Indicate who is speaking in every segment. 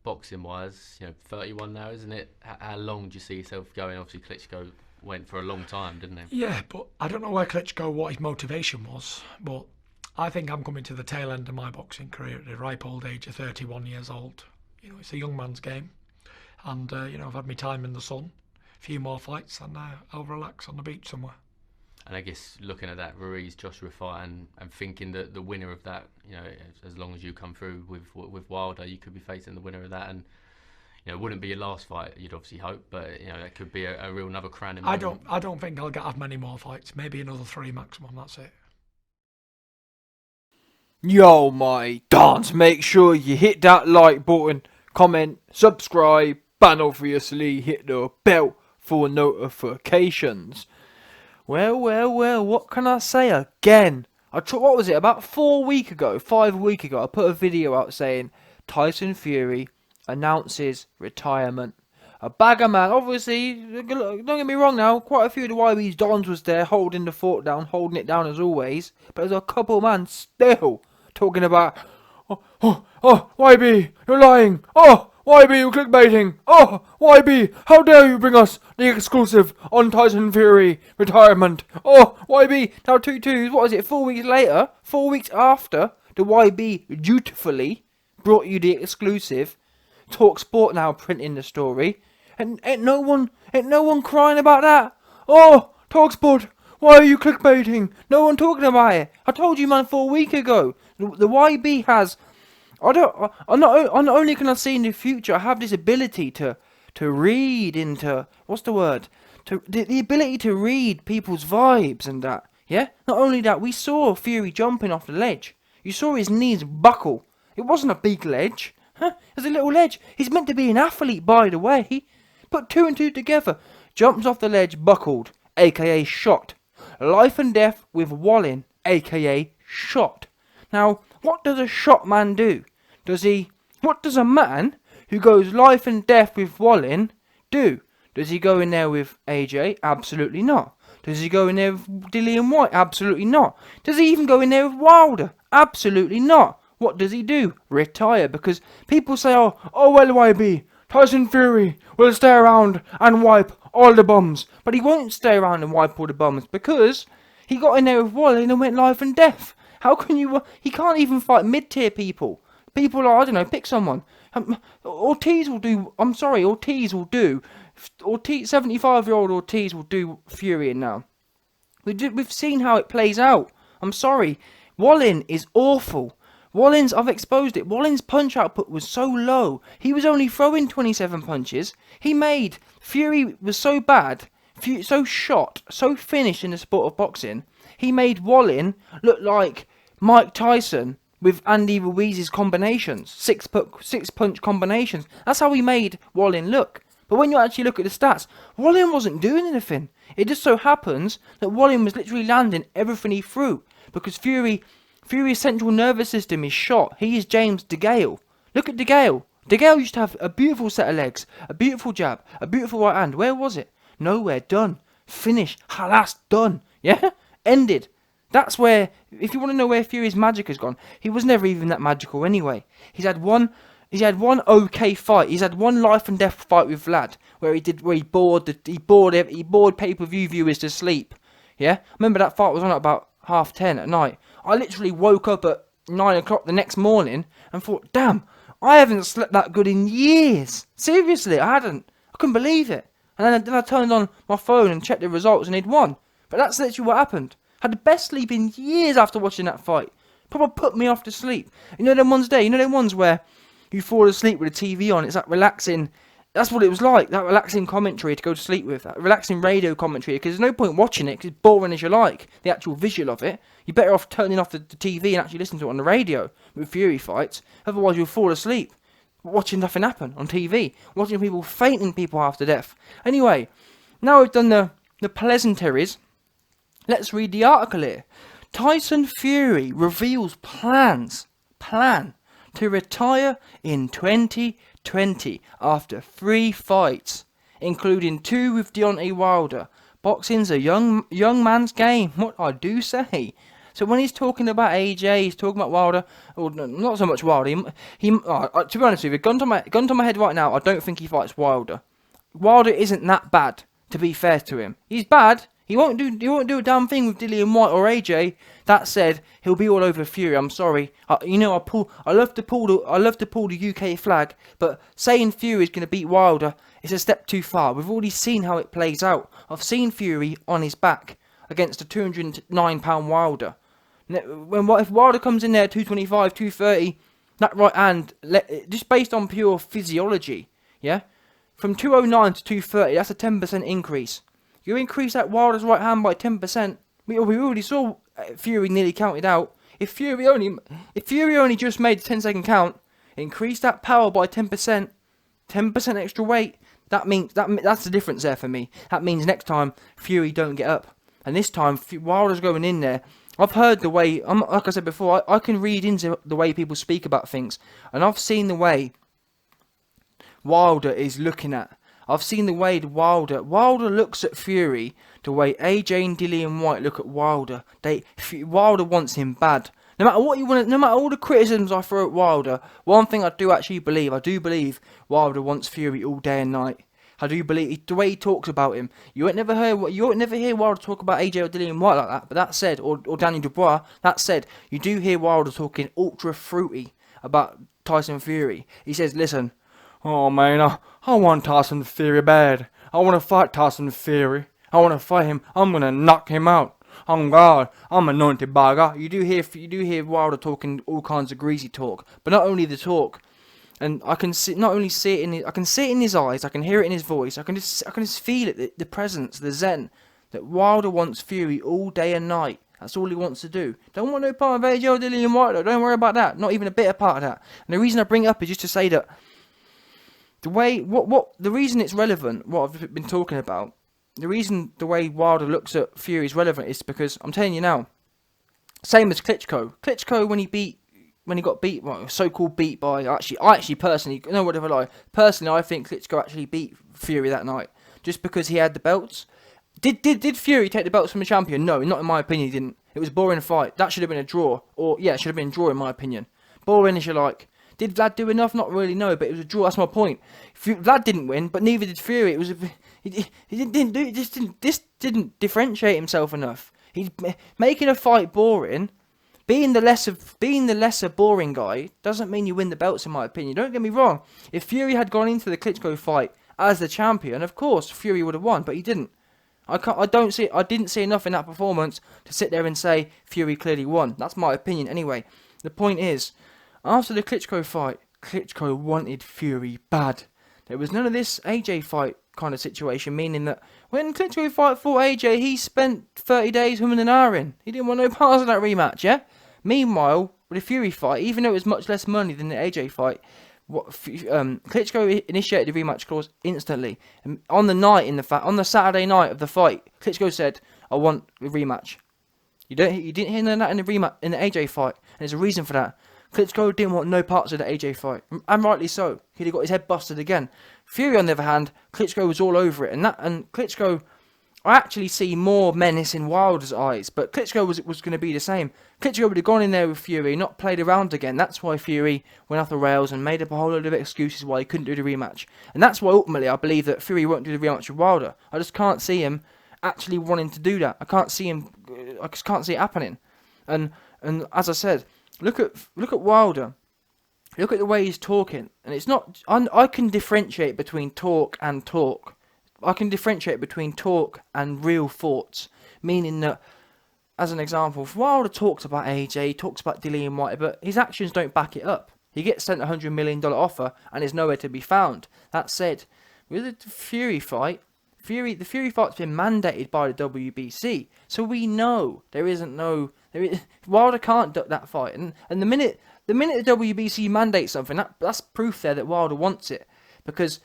Speaker 1: boxing wise, 31 now, isn't it? How long do you see yourself going? Obviously, Klitschko went for a long time, didn't he?
Speaker 2: Yeah, but I don't know where Klitschko, what his motivation was, but I think I'm coming to the tail end of my boxing career at the ripe old age of 31 years old. It's a young man's game, and I've had my time in the sun, a few more fights, and I'll relax on the beach somewhere.
Speaker 1: And I guess looking at that Ruiz-Joshua fight and thinking that the winner of that, as long as you come through with Wilder, you could be facing the winner of that, and it wouldn't be your last fight, you'd obviously hope, but it could be a real another crowning moment.
Speaker 2: I don't think I'll have many more fights. Maybe another 3 maximum. That's it.
Speaker 3: Yo, my dance! Make sure you hit that like button, comment, subscribe, and obviously hit the bell for notifications. Well, what can I say again? What was it, about 5 weeks ago, I put a video out saying Tyson Fury announces retirement. A bagger man, obviously, don't get me wrong now, quite a few of the YB's Dons was there holding the fort down, holding it down as always, but there's a couple man still talking about, YB, you're lying, YB, you're clickbaiting, YB, how dare you bring us the exclusive on Tyson Fury retirement, YB, now 2-2, what is it, 4 weeks later, 4 weeks after, the YB dutifully brought you the exclusive. Talk Sport now printing the story, and ain't no one crying about that. Talk Sport, why are you clickbaiting? No one talking about it. I told you, man, 4 weeks ago. The YB has. I'm not only can I see in the future, I have this ability to read into what's the word? The ability to read people's vibes and that. Yeah. Not only that, we saw Fury jumping off the ledge. You saw his knees buckle. It wasn't a big ledge. There's a little ledge. He's meant to be an athlete, by the way. Put 2 and 2 together. Jumps off the ledge, buckled, aka shot. Life and death with Wallin, aka shot. Now, what does a shot man do? What does a man who goes life and death with Wallin do? Does he go in there with AJ? Absolutely not. Does he go in there with Dillian White? Absolutely not. Does he even go in there with Wilder? Absolutely not. What does he do? Retire, because people say, well, YB, Tyson Fury will stay around and wipe all the bums. But he won't stay around and wipe all the bums because he got in there with Wallin and went life and death. How can you... He can't even fight mid-tier people. People are, I don't know, pick someone. Ortiz will do... I'm sorry, Ortiz will do... 75-year-old Ortiz will do Fury now. We've seen how it plays out. I'm sorry. Wallin is awful. I've exposed it. Wallin's punch output was so low. He was only throwing 27 punches. Fury was so bad, so shot, so finished in the sport of boxing. He made Wallin look like Mike Tyson with Andy Ruiz's combinations, six punch combinations. That's how he made Wallin look. But when you actually look at the stats, Wallin wasn't doing anything. It just so happens that Wallin was literally landing everything he threw because Fury's central nervous system is shot. He is James DeGale. Look at DeGale. DeGale used to have a beautiful set of legs, a beautiful jab, a beautiful right hand. Where was it? Nowhere. Done. Finished. Halas. Done. Yeah? Ended. That's where, if you want to know where Fury's magic has gone, he was never even that magical anyway. He's had one okay fight. He's had one life and death fight with Vlad, where he bored pay-per-view viewers to sleep. Yeah? Remember that fight was on at about 10:30 at night. I literally woke up at 9 o'clock the next morning and thought, damn, I haven't slept that good in years. Seriously, I hadn't. I couldn't believe it. And then I turned on my phone and checked the results and he'd won. But that's literally what happened. Had the best sleep in years after watching that fight. Probably put me off to sleep. You know them ones there? You know them ones where you fall asleep with the TV on? It's that relaxing... That's what it was like, that relaxing commentary to go to sleep with, that relaxing radio commentary, because there's no point watching it, because it's boring as you like, the actual visual of it. You're better off turning off the TV and actually listening to it on the radio with Fury fights, otherwise you'll fall asleep watching nothing happen on TV, watching people fainting people half to death. Anyway, now we've done the pleasantries, let's read the article here. Tyson Fury reveals plan to retire in 2020 after 3 fights, including 2 with Deontay Wilder. Boxing's a young man's game, what I do say. So when he's talking about AJ, he's talking about Wilder, or not so much Wilder. To be honest with you, gun to my head right now, I don't think he fights Wilder. Wilder isn't that bad, to be fair to him. He's bad. He won't do a damn thing with Dillian White or AJ. That said, he'll be all over Fury. I'm sorry. I love to pull the UK flag, but saying Fury is going to beat Wilder is a step too far. We've already seen how it plays out. I've seen Fury on his back against a 209-pound Wilder. If Wilder comes in there 225, 230, that right hand, just based on pure physiology, yeah, from 209 to 230, that's a 10% increase. You increase that Wilder's right hand by 10%. We already saw Fury nearly counted out. If Fury only just made the 10-second count, increase that power by 10%, 10% extra weight. That's the difference there for me. That means next time Fury don't get up, and this time Wilder's going in there. I've heard the way, like I said before, I can read into the way people speak about things, and I've seen the way Wilder is looking at. I've seen the way Wilder looks at Fury, the way AJ and Dillian White look at Wilder. Wilder wants him bad. No matter what you want, no matter all the criticisms I throw at Wilder, one thing I do believe Wilder wants Fury all day and night. I do believe the way he talks about him. You won't never hear Wilder talk about AJ or Dillian White like that. But that said, or Daniel Dubois, that said, you do hear Wilder talking ultra fruity about Tyson Fury. He says, "Listen, oh man, I want Tyson Fury bad. I want to fight Tyson Fury. I want to fight him. I'm gonna knock him out. Oh God, I'm anointed by God." You do hear Wilder talking all kinds of greasy talk, but not only the talk, and I can see it in his eyes. I can hear it in his voice. I can just feel it, the presence, the zen that Wilder wants Fury all day and night. That's all he wants to do. Don't want no part of AJ or Dillian White. Don't worry about that. Not even a bit of part of that. And the reason I bring it up is just to say that the reason it's relevant, what I've been talking about, the reason the way Wilder looks at Fury is relevant is because I'm telling you now, same as Klitschko. Klitschko when he got beat, well, so-called beat by, I actually personally, no whatever lie, personally I think Klitschko actually beat Fury that night, just because he had the belts. Did Fury take the belts from the champion? No, not in my opinion he didn't. It was a boring fight. That should have been a draw, it should have been a draw in my opinion. Boring as you like. Did Vlad do enough? Not really, no, but it was a draw, that's my point. Vlad didn't win, but neither did Fury. This didn't differentiate himself enough. He's making a fight boring. Being the lesser boring guy doesn't mean you win the belts, in my opinion. Don't get me wrong. If Fury had gone into the Klitschko fight as the champion, of course Fury would have won, but he didn't. I didn't see enough in that performance to sit there and say Fury clearly won. That's my opinion anyway. The point is, after the Klitschko fight, Klitschko wanted Fury bad. There was none of this AJ fight kind of situation, meaning that when Klitschko fought AJ, he spent 30 days humming and ahhing. He didn't want no parts of that rematch, yeah? Meanwhile, with the Fury fight, even though it was much less money than the AJ fight, Klitschko initiated the rematch clause instantly. And on the Saturday night of the fight, Klitschko said, "I want a rematch." You didn't hear none of that in the AJ fight, and there's a reason for that. Klitschko didn't want no parts of the AJ fight, and rightly so. He'd have got his head busted again. Fury, on the other hand, Klitschko was all over it, and Klitschko, I actually see more menace in Wilder's eyes, but Klitschko was going to be the same. Klitschko would have gone in there with Fury, not played around again. That's why Fury went off the rails and made up a whole load of excuses why he couldn't do the rematch, and that's why ultimately I believe that Fury won't do the rematch with Wilder. I just can't see him actually wanting to do that. I just can't see it happening. And as I said, look at Wilder. Look at the way he's talking, and it's not. I can differentiate between talk and talk. I can differentiate between talk and real thoughts, meaning that, as an example, if Wilder talks about AJ, he talks about Dillian White, but his actions don't back it up. He gets sent a $100 million offer and is nowhere to be found. That said, with the Fury fight, the Fury fight's been mandated by the WBC, so we know Wilder can't duck that fight, and the minute the WBC mandates something, that's proof there that Wilder wants it, because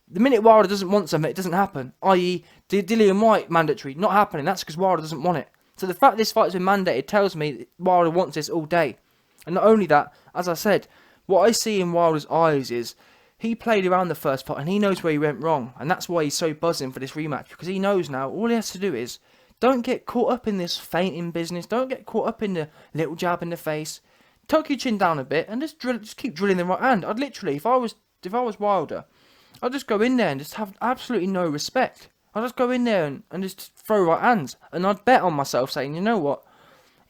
Speaker 3: the minute Wilder doesn't want something, it doesn't happen. I.e., Dillian White mandatory, not happening. That's because Wilder doesn't want it. So the fact this fight's been mandated tells me that Wilder wants this all day. And not only that, as I said, what I see in Wilder's eyes is he played around the first fight and he knows where he went wrong. And that's why he's so buzzing for this rematch, because he knows now all he has to do is Don't get caught up in this fainting business. Don't get caught up in the little jab in the face. Tuck your chin down a bit and just keep drilling the right hand. I'd literally, if I was Wilder, I'd just go in there and just have absolutely no respect. I'd just go in there and just throw right hands. And I'd bet on myself saying, you know what?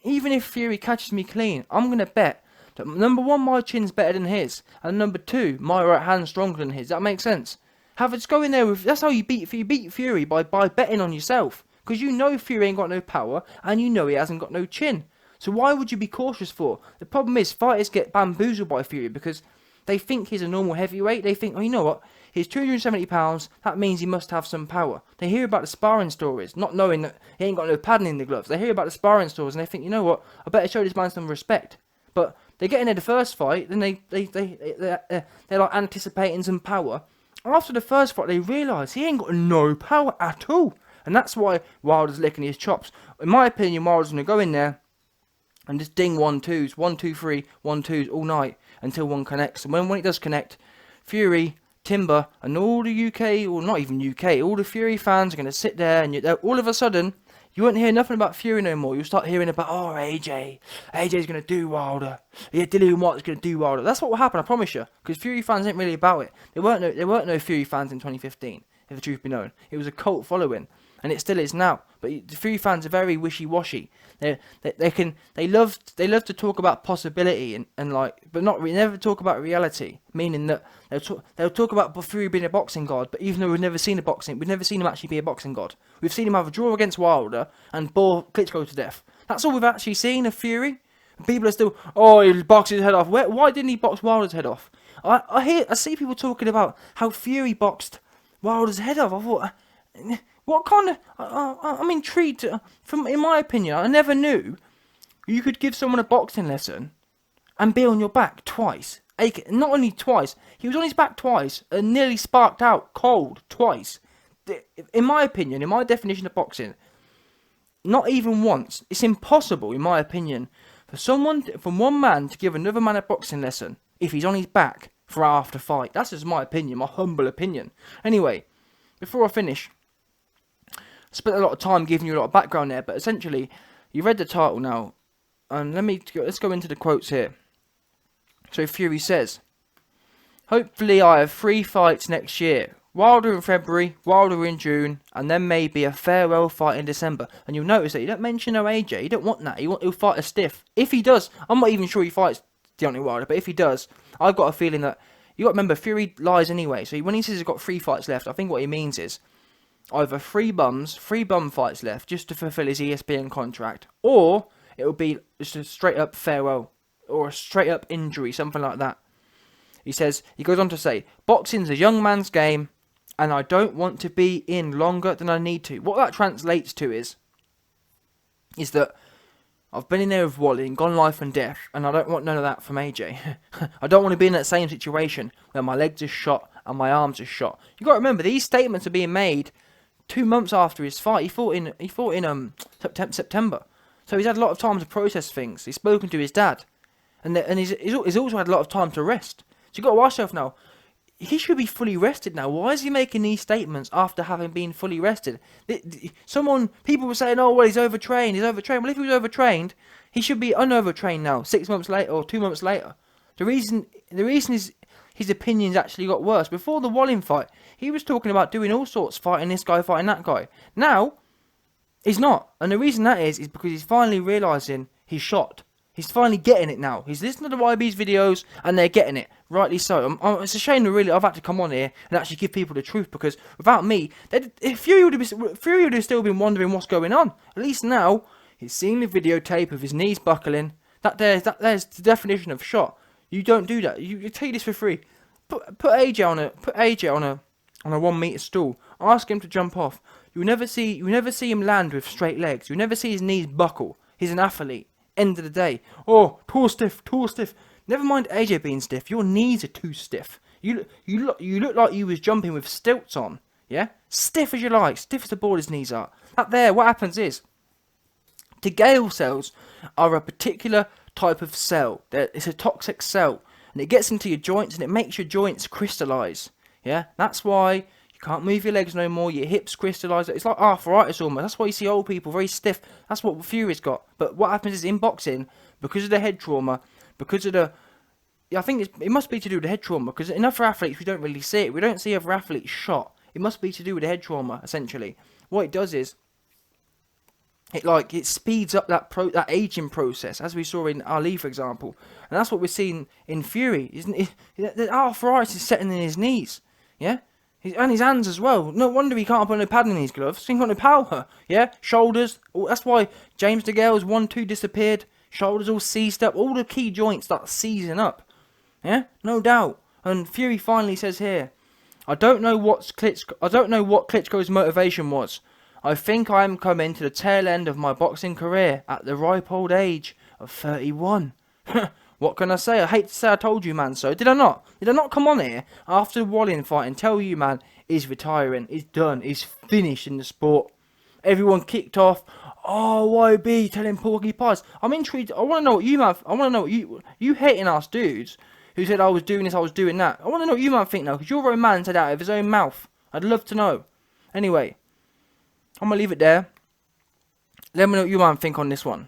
Speaker 3: Even if Fury catches me clean, I'm going to bet that number one, my chin's better than his. And number two, my right hand's stronger than his. That makes sense. Just go in there with, that's how you beat Fury, by betting on yourself. Because you know Fury ain't got no power and you know he hasn't got no chin. So why would you be cautious for? The problem is fighters get bamboozled by Fury because they think he's a normal heavyweight. They think, oh, you know what? He's 270 pounds. That means he must have some power. They hear about the sparring stories, not knowing that he ain't got no padding in the gloves. They hear about the sparring stories and they think, you know what? I better show this man some respect. But they get in there the first fight, then they're like anticipating some power. After the first fight, they realise he ain't got no power at all. And that's why Wilder's licking his chops. In my opinion, Wilder's going to go in there and just ding 1-2s, 1-2-3, 1-2s all night until one connects. And when it does connect, Fury, Timber, and all the UK, or not even UK, all the Fury fans are going to sit there and all of a sudden, you won't hear nothing about Fury no more. You'll start hearing about, oh, AJ's going to do Wilder. Yeah, Dillian White's going to do Wilder. That's what will happen, I promise you. Because Fury fans ain't really about it. There weren't no Fury fans in 2015, if the truth be known. It was a cult following. And it still is now. But the Fury fans are very wishy-washy. They love to talk about possibility but never talk about reality. Meaning that they'll talk about Fury being a boxing god, but even though we've never seen him actually be a boxing god. We've seen him have a draw against Wilder and bore Klitschko to death. That's all we've actually seen of Fury. People are still, oh, he boxed his head off. Why didn't he box Wilder's head off? I see people talking about how Fury boxed Wilder's head off. I thought, what kind of... I'm intrigued. In my opinion, I never knew you could give someone a boxing lesson and be on your back twice. Not only twice, he was on his back twice and nearly sparked out cold twice. In my opinion, in my definition of boxing, not even once. It's impossible, in my opinion, for one man to give another man a boxing lesson if he's on his back for after fight. That's just my opinion, my humble opinion. Anyway, before I finish, I spent a lot of time giving you a lot of background there, but essentially, you read the title now, and let's go into the quotes here. So Fury says, hopefully I have 3 fights next year. Wilder in February, Wilder in June, and then maybe a farewell fight in December. And you'll notice that you don't mention no AJ. You don't want that. He'll fight a stiff. If he does, I'm not even sure he fights Deontay Wilder, but if he does, I've got a feeling that... You got to remember, Fury lies anyway. So when he says he's got 3 fights left, I think what he means is either 3 bum fights left just to fulfill his ESPN contract, or it'll be just a straight up farewell or a straight up injury, something like that. He goes on to say, boxing's a young man's game, and I don't want to be in longer than I need to. What that translates to is that I've been in there with Wally and gone life and death, and I don't want none of that from AJ. I don't want to be in that same situation where my legs are shot and my arms are shot. You got to remember, these statements are being made 2 months after his fight. He fought in September, so he's had a lot of time to process things. He's spoken to his dad, and he's also had a lot of time to rest. So you got to ask yourself now, he should be fully rested now. Why is he making these statements after having been fully rested? People were saying, oh, well, he's overtrained. Well, if he was overtrained, he should be unovertrained now, 6 months later or 2 months later. The reason is his opinions actually got worse. Before the Wallin fight, he was talking about doing all sorts, fighting this guy, fighting that guy. Now, he's not. And the reason that is because he's finally realising he's shot. He's finally getting it now. He's listening to the YB's videos, and they're getting it. Rightly so. It's a shame that I've had to come on here and actually give people the truth, because without me, Fury would have still been wondering what's going on. At least now, he's seen the videotape of his knees buckling. There's the definition of shot. You don't do that. You take this for free. Put AJ on a 1 meter stool. Ask him to jump off. You never see him land with straight legs. You never see his knees buckle. He's an athlete. End of the day. Oh, too stiff. Never mind AJ being stiff. Your knees are too stiff. You look like you was jumping with stilts on. Yeah? Stiff as you like. Stiff as the board his knees are. Up there, what happens is, Tegale cells are a particular type of cell. It's a toxic cell. And it gets into your joints and it makes your joints crystallise. Yeah? That's why you can't move your legs no more. Your hips crystallise. It's like arthritis almost. That's why you see old people very stiff. That's what Fury's got. But what happens is in boxing, because of the head trauma, because of the... I think it must be to do with the head trauma, because in other athletes we don't really see it. We don't see other athletes shot. It must be to do with the head trauma, essentially. What it does is, it speeds up that aging process, as we saw in Ali, for example. And that's what we're seeing in Fury. Isn't it? The arthritis is setting in his knees, yeah? And his hands as well. No wonder he can't put no padding in his gloves. He ain't got no power, yeah? Shoulders, that's why James DeGale's 1-2 disappeared. Shoulders all seized up. All the key joints start seizing up. Yeah, no doubt. And Fury finally says here, I don't know what Klitschko's motivation was. I think I am coming to the tail end of my boxing career at the ripe old age of 31. What can I say? I hate to say I told you, man, so did I not? Did I not come on here after the Wallin fight and tell you, man, he's retiring, he's done, he's finished in the sport? Everyone kicked off. Oh, YB telling Porky Pies. I'm intrigued. I want to know what you, man. I want to know what you hating us dudes who said I was doing this, I was doing that. I want to know what you might think now, because your own man said out of his own mouth. I'd love to know. Anyway, I'm going to leave it there. Let me know what you might think on this one.